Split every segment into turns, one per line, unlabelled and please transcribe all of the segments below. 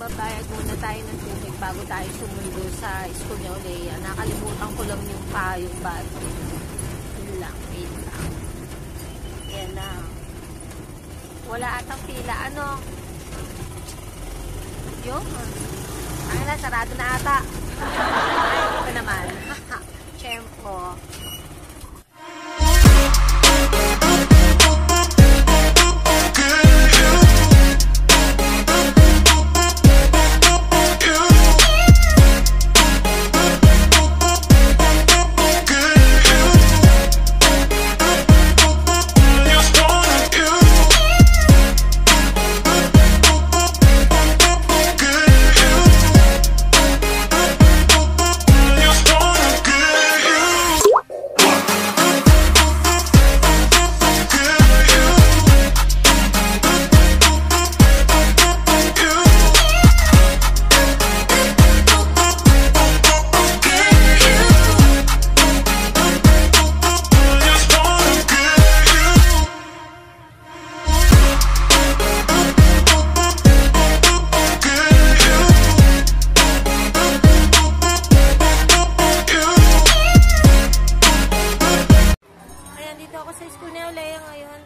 magbabayad muna tayo ng tubig bago tayo sumundo sa school niya ulit. Nakalimutan ko lang yung payong bato. Yun lang, wait lang. Yan na. Wala atang pila. Ano? Yun. Ay na, sarado na ata. Ay, ito naman. Tiyempo.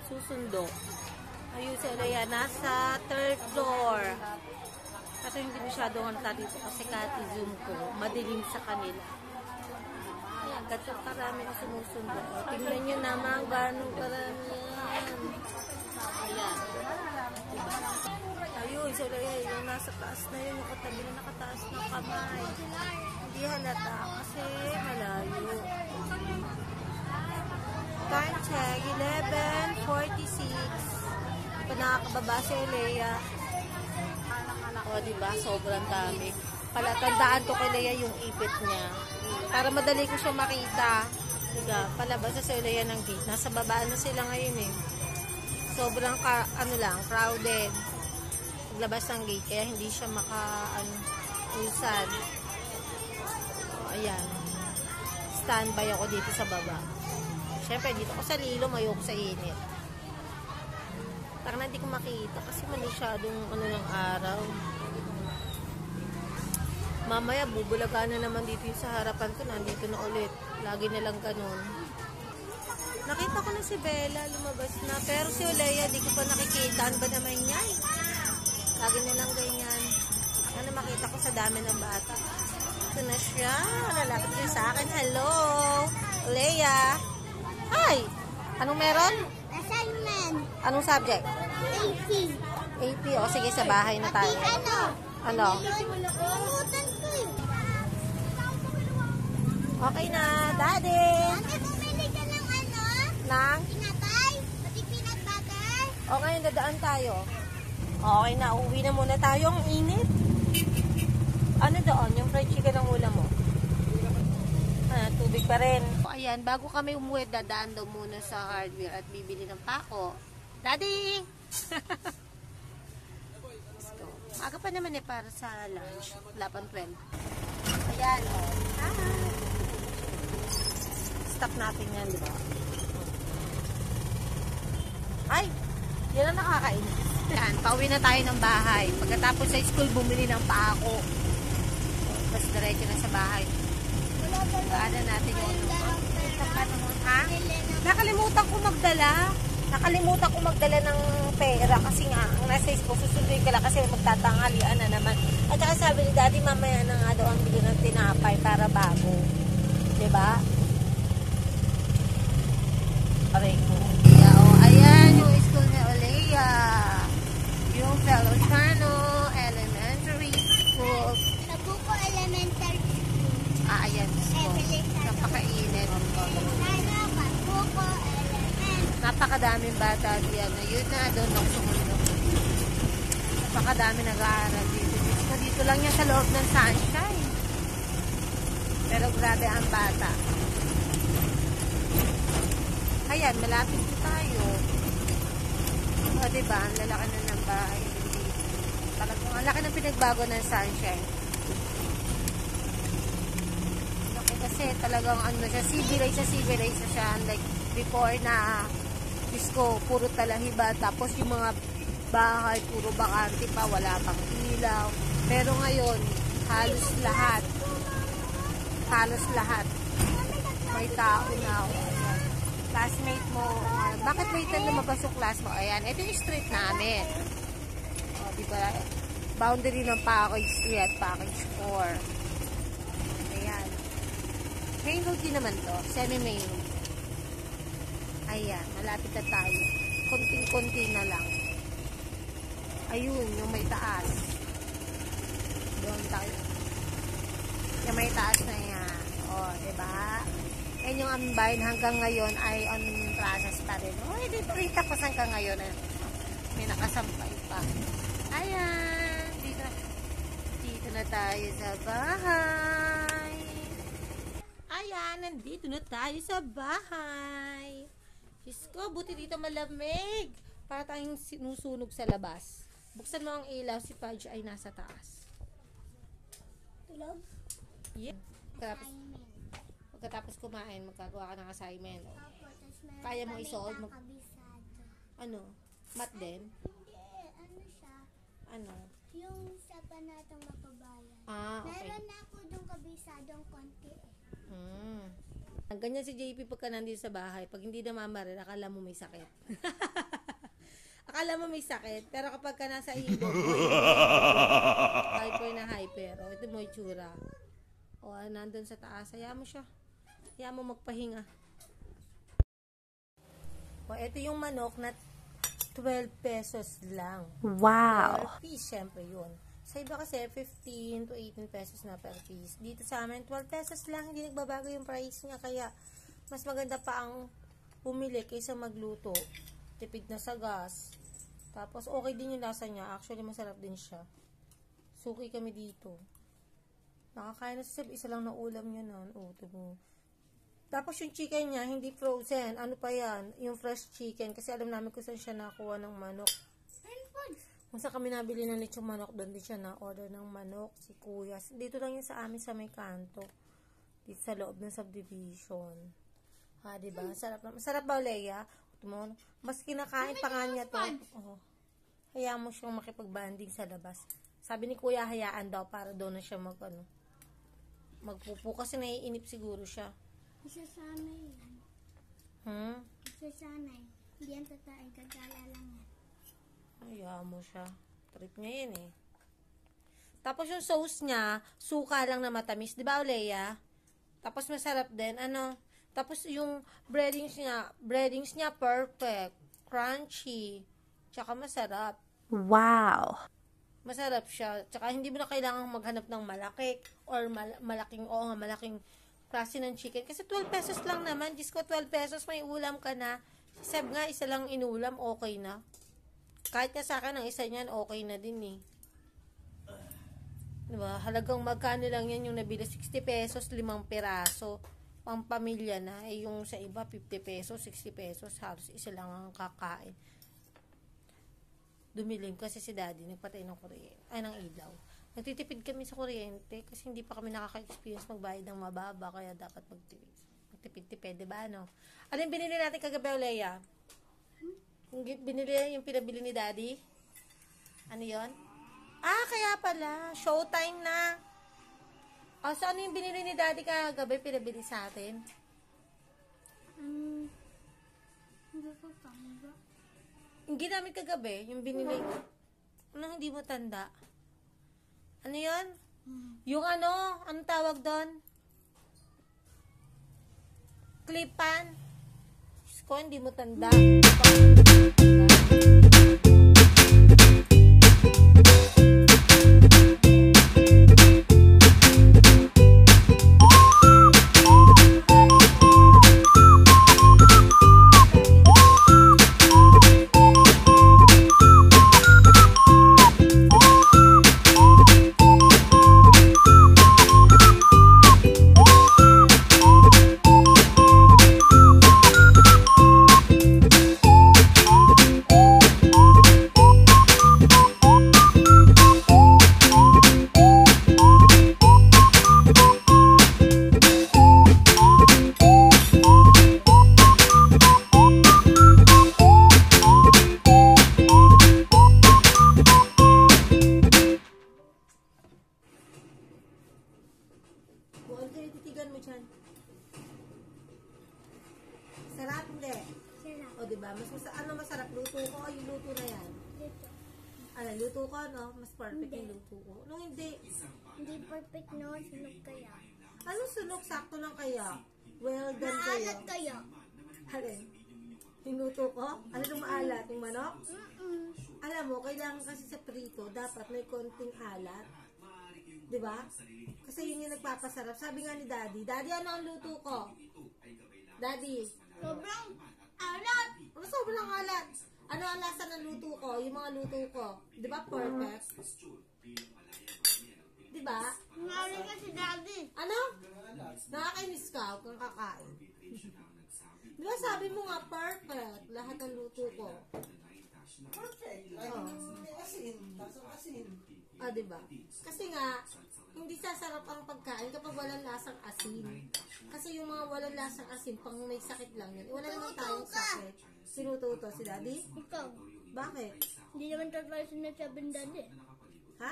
Susundo. Ayun si Alea, nasa 3rd floor. Kasi hindi masyado hanta dito kasi kati-zoom ko. Madilim sa kanila. Ayan, ganito karami na sumusundo. Tingnan nyo naman gano'ng karami yan. Ayan. Ayun, si Alea, yung nasa taas na yun, yung katabi na nakataas ng kamay. Hindi halata kasi malayo. Time check, 11:46. Hindi pa nakakababa si Alea. O, diba? Sobrang dami. Palatandaan ko kay Alea yung ipit niya. Para madali ko siya makita. Diba? Palabas na si Alea ng gate. Nasa baba na sila ngayon eh. Sobrang, crowded. Paglabas ng gate, kaya hindi siya usad. O, ayan. Standby ako dito sa baba. Siyempre, dito ako sa lilo, ayoko sa init. Parang hindi ko makita kasi masyadong ng araw. Mamaya, bubulaga na naman dito yung sa harapan ko. Nandito na ulit. Lagi na lang ganun. Nakita ko na si Bella, lumabas na. Pero si Alea, di ko pa nakikita. Ano ba naman yan? Lagi na lang ganyan. Ano makita ko sa dami ng bata. Ito na siya. Lalapit siya sa akin. Hello, Alea. Hi! Anong meron?
Assignment.
Anong subject?
AP.
AP. O, sige, sa bahay na tayo. Ano? Okay na, Daddy.
Ate, bumili ka ng ano?
Nang?
Pinatay? Pati peanut butter?
Okay, dadaan tayo. Okay na, uwi na muna tayo. Ang init. Ano doon? Yung fried chicken ang ulam mo? Tubig pa rin. Ayan, bago kami umuwi, dadaan daw muna sa hardware at bibili ng pako. Daddy! Aga pa naman para sa lunch. 11:12. Ayan. Stop natin yan, di ba? Ay! Yan ang nakakainis. Ayan, pauwi na tayo ng bahay. Pagkatapos sa school, bumili ng pako. Tapos diretso na sa bahay. Paano natin yung ha? Nakalimutan ko magdala ng pera kasi nga ang nasa ispo susunduin ka lang kasi magtatanghalian na naman. At saka sabi ni Daddy mamaya na nga daw ang bili ng tinapay para bago. Diba? Aray ko. Ayan yung school ni Alea. Yung Feliciano Elementary School.
Tabuco Elementary School.
Ayan. Napakainit. Napakadaming bata diyan. Yun na, doon ako sumunod. Napakadami nag-aaral dito. Dito lang yan sa loob ng sunshine. Pero grabe ang bata. Ayan, malapit na tayo. O, diba? Ang lalaki na ng bahay. Talagang, ang laki ng pinagbago ng sunshine. Kasi talagang ano siya, civilized na siya. Like before na disco, puro talahiba. Tapos yung mga bahay, puro bakante pa, wala pang ilaw. Pero ngayon, halos lahat may tao na. Ayan. Classmate mo, bakit late na lumabas yung class mo? Ayan, ito yung street namin. O, diba? Boundary ng package 3 at package 4. Ayan. Main road din naman to. Semi-main road. Ayan, malapit na tayo. Konting-konti na lang. Ayun, yung may taas. Doon tayo. Yung may taas na yan. O, diba? Yan yung ambayn hanggang ngayon ay on process pa rin. O, dito rin tapos hanggang ngayon. May nakasampay pa. Ayan. Dito na tayo sa bahay. Ayan, nandito na tayo sa bahay. Diyos ko, buti dito malamig. Para tayong sinusunog sa labas. Buksan mo ang ilaw, si Pudge ay nasa taas.
Tulog?
Yeah. Pagkatapos kumain, magkagawa ka ng assignment. Kaya mo isolve? Ano? Mat din?
Hindi, ano siya?
Ano?
Yung sa panatang mapabayan.
Ah, okay.
Meron na ako dong kabisadong konti eh.
Ang ganyan si JP pagka nandito sa bahay, pag hindi na mamarin, akala mo may sakit. Akala mo may sakit, pero kapag ka nasa ibon, hyper na hyper. O, ito mo itsura. O, nandun sa taas, hayaan mo siya. Hayaan mo magpahinga. O, ito yung manok na 12 pesos lang.
Wow!
Per piece, syempre yun. Sa iba kasi, 15 to 18 pesos na per piece. Dito sa amin, 12 pesos lang. Hindi nagbabago yung price niya. Kaya, mas maganda pa ang pumili kaysa magluto. Tipid na sa gas. Tapos, okay din yung lasa niya. Actually, masarap din siya. Suki kami dito. Nakakain na sa isa lang na ulam niya nun. Tapos, yung chicken niya, hindi frozen. Ano pa yan? Yung fresh chicken. Kasi alam namin kung saan siya nakuha ng manok. Kung saan kami nabili ng lechong manok, doon din siya na-order ng manok. Si Kuya. Dito lang yun sa amin sa may kanto. Dito sa loob ng subdivision. Ha, diba? Masarap ba, Leia? Mas kinakain pa nga niya to. Oh. Hayaan mo siyang makipagbanding sa labas. Sabi ni Kuya, hayaan daw para doon na siya magpupo. Kasi naiinip siguro siya.
Isasanay yan. Isasanay. Hindi yan tatay. Gagala lang yan.
Hayaan mo siya. Trip niya yan eh. Tapos yung sauce niya, suka lang na matamis. Diba, Leia? Tapos masarap din. Ano? Tapos yung breadings niya perfect. Crunchy. Tsaka masarap.
Wow!
Masarap siya. Tsaka hindi mo na kailangang maghanap ng malaki or malaking klase ng chicken. Kasi 12 pesos lang naman. Diyos ko, 12 pesos may ulam ka na. Sab nga, isa lang inulam, okay na. Kahit nga sa akin, ang isa niyan, okay na din eh. Diba? Halagang magkano lang yan yung nabili? 60 pesos, 5 piraso. Pampamilya na. Eh, yung sa iba, 50 pesos, 60 pesos. Halos isa lang ang kakain. Dumilim kasi si Daddy, nagpatay ng kuryente. Ay, ng ilaw. Nagtitipid kami sa kuryente kasi hindi pa kami nakaka-experience magbayad ng mababa. Kaya dapat magtipid-tipid, diba, no? Ano yung binili natin kagabi, Leia? Yung pinabili ni Daddy? Ano yon? Ah, kaya pala. Showtime na. O, so ano yung binili ni Daddy kagabi, pinabili sa atin?
Hindi ko tanda.
Yung ginamit kagabi, yung binili. Ano hindi mo tanda? Ano yon? Yung anong tawag doon? Clip-pan? Ko, hindi mo tanda. luto ko, no? Mas perfect yung luto ko. Nung hindi,
Hindi perfect no, sunog kaya.
anong sunog? Sakto lang kaya? Well done kayo.
Maalat kaya.
Alin? Yung luto ko? Ano nung maalat? Yung manok?
Mm-mm.
Alam mo, kailangan kasi sa prito, dapat may konting alat. Di ba? Kasi yun yung nagpapasarap. Sabi nga ni Daddy, Daddy, ano ang luto ko? Daddy,
Sobrang alat.
ano sobrang alat? Ano ang lasa ng luto ko? Yung mga luto ko. Di ba perfect? Di ba?
Ngayon ka si Daddy.
Ano? Nakakainis ka, huwag kang kakain. Di ba sabi mo nga perfect, lahat ng luto ko.
Perfect. Ay, may asin. Tasang asin.
Ah, di ba? Kasi nga, hindi sasarap ang pagkain kapag walang lasang asin. Kasi yung mga walang lasang asin, pang may sakit lang yun. Wala naman tayong sakit. Sinututo si Daddy?
Ikaw.
Bakit?
Hindi naman totoo sinasabi ni Daddy.
Ha?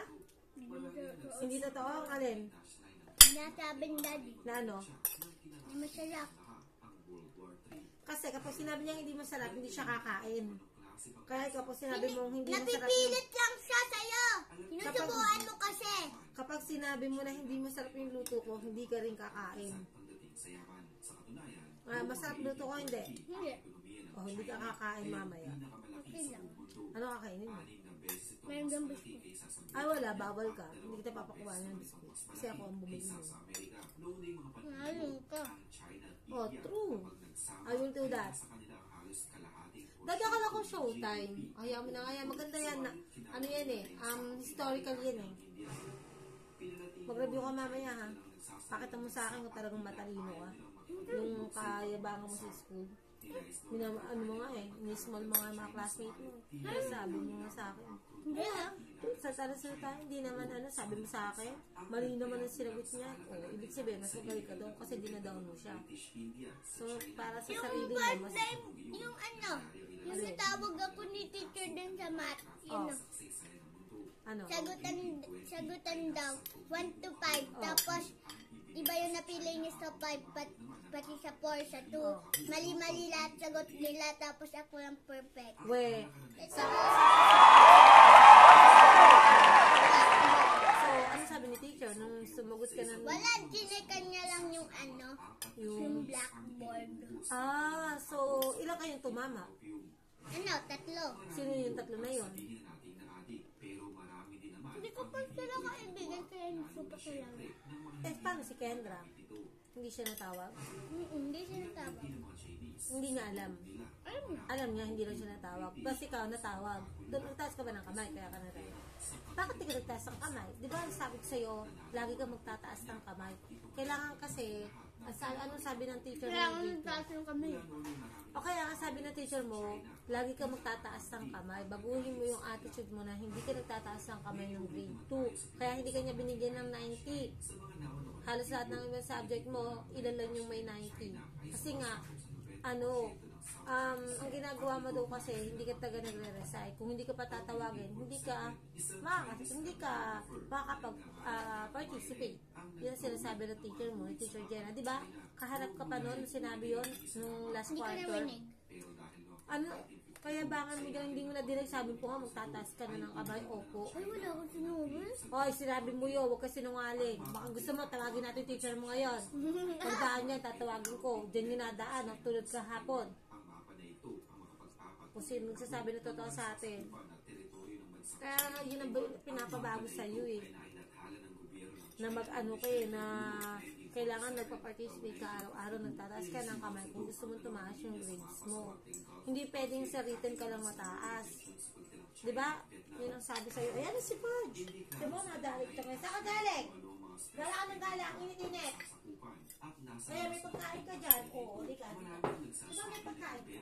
Hindi totoo ang alin?
Sinasabi ni Daddy.
Na ano?
Hindi masarap.
Kasi kapag sinabi niya hindi masarap, hindi siya kakain. Kaya kapag sinabi mong hindi masarap
Napipilit lang siya sa'yo. Sinusubuan mo kasi.
kapag sinabi mo na hindi masarap yung luto ko, hindi ka rin kakain. Ah, masarap luto ko, hindi.
Hindi.
O, hindi ka kakain mamaya.
Okay lang.
Ano kakainin mo?
Meron kang biscuit.
Ay, wala, bawal ka. Hindi kita papakuha ng biskuit. Kasi ako ang bumili mo.
Ngayon ka.
Oh, true. I will do that. Dadakal ako showtime. Ayaw mo na kaya. Maganda yan. Na, ano yan eh. Historical yan eh. Mag-review ka mamaya ha. Pakita mo sa akin kung talagang matalino ka. Yung kayabangan mo sa school. Ano mo nga eh. Inismall mo nga mga classmate mo. Kaya sabi mo nga sa akin.
Hindi ha.
Sa salita, hindi naman ano, sabi mo sa akin, mali naman ang sinagot niya. O, ibig sabihin, mas magaling ka daw kasi dinadown mo siya. So, para sa sarili mo,
Yung
mas...
part-time, yung ano, yung natawag ako ni teacher din sa math. Yun
Oh.
o.
Ano?
Sagutan daw, 1 to 5. Tapos, iba yung napili niya sa 5, pati sa 4, sa 2. Mali-mali lahat sagot nila, tapos ako lang perfect.
We, so, ano sabi ni teacher nung sumagot ka ng...
Wala, chinikan niya lang yung ano, yung blackboard.
Ah, so, ilang kayong tumama?
Ano, 3.
Sino yung tatlo na yun?
Hindi ko pa sila kaibigan, kaya hindi ko pa sila.
Eh, paano si Kendra? Hindi siya natawag?
Hindi siya natawag.
Hindi niya alam.
Alam mo.
Alam niya, hindi lang siya natawag. Basta ikaw natawag. Doon, nagtaas ka ba ng kamay? Kaya ka na rin. Bakit di ka nagtaas ng kamay? Di ba sabi ko sa'yo, lagi ka magtataas ng kamay. Kailangan kasi, anong sabi ng teacher mo?
Kailangan nagtaas yung kami.
O kaya nga sabi ng teacher mo, lagi ka magtataas ng kamay. Baguhin mo yung attitude mo na hindi ka nagtataas ng kamay ng grade 2. Kaya hindi ka niya binigyan ng 90. Halos lahat ng ibang subject mo, ilan lang yung may 90. Kasi nga, ang ginagawa mo daw kasi, hindi ka taga nagre-recite. Kung hindi ka pa tatawagin, hindi ka makakapag-participate. Yan ang sinasabi ng teacher mo, ni Teacher Jenna. Diba? Kaharap ka pa noon, sinabi yon nung last
Hindi ko
quarter.
narinig.
Ano? Kaya bakit hindi mo na direct sabi po nga, magtataas ka na ng kamay, opo.
Ay, wala akong sinunod.
Hoy, sinabi mo yun, huwag ka sinungaling. Baka gusto mo, tawagin natin teacher mo ngayon. Pagdaan niya, tatawagin ko. Diyan yung nadaan, tulad kahapon. Kung sino nagsasabi na totoo sa atin. Kaya yun ang pinapabago sa iyo eh. Na mag-ano kayo, na kailangan nagpa-participate ka araw-araw, nagtataas ka ng kamay kung gusto mong tumaas yung grades mo. Hindi pwedeng sa written ka lang mataas. Diba? Yun ang sabi sa'yo. Ayan si Pudge. Diba, nadalit ka ngayon. Saan ka galing? Gala ka ng gala, ang init-init. Kaya may pagkain ka dyan. Oo, di ka. Diba may pagkain ka?